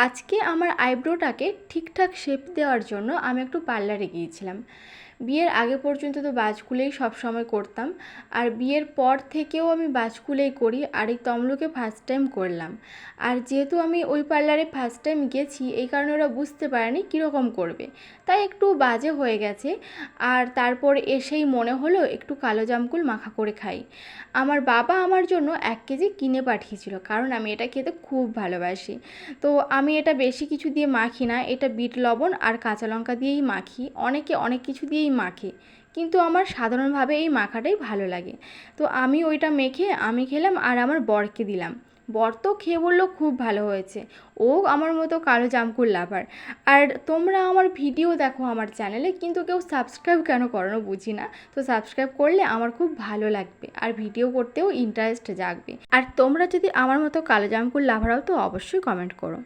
আজকে আমার আইব্রোটাকে ঠিকঠাক শেপ দেওয়ার জন্য আমি একটু পার্লারে গিয়েছিলাম। বিয়ের আগে পর্যন্ত তো বাজকুলেই সবসময় করতাম, আর বিয়ের পর থেকেও আমি বাজকুলেই করি, আর এই তমলুকে ফার্স্ট টাইম করলাম। আর যেহেতু আমি ওই পার্লারে ফার্স্ট টাইম গেছি, এই কারণে ওরা বুঝতে পারেনি কীরকম করবে, তাই একটু বাজে হয়ে গেছে। আর তারপর এসেই মনে হলো একটু কালো জামকুল মাখা করে খাই। আমার বাবা আমার জন্য 1 কেজি কিনে পাঠিয়েছিল, কারণ আমি এটা খেতে খুব ভালোবাসি। তো আমি এটা বেশি কিছু দিয়ে মাখি না, এটা বিট লবণ আর কাঁচা লঙ্কা দিয়েই মাখি। অনেকে অনেক কিছু দিয়েই মাখে, কিন্তু আমার সাধারণভাবে এই মাখাটাই ভালো লাগে। তো আমি ওইটা মেখে আমি খেলাম, আর আমার বরকে দিলাম। বর তো খেয়ে বললো খুব ভালো হয়েছে। ও আমার মতো কালো জামকুল লাভার। আর তোমরা আমার ভিডিও দেখো আমার চ্যানেলে, কিন্তু কেউ সাবস্ক্রাইব কেন করো না বুঝি না। তো সাবস্ক্রাইব করলে আমার খুব ভালো লাগবে, আর ভিডিও করতেও ইন্টারেস্ট জাগবে। আর তোমরা যদি আমার মতো কালো জামকুল লাভার হও তো অবশ্যই কমেন্ট করো।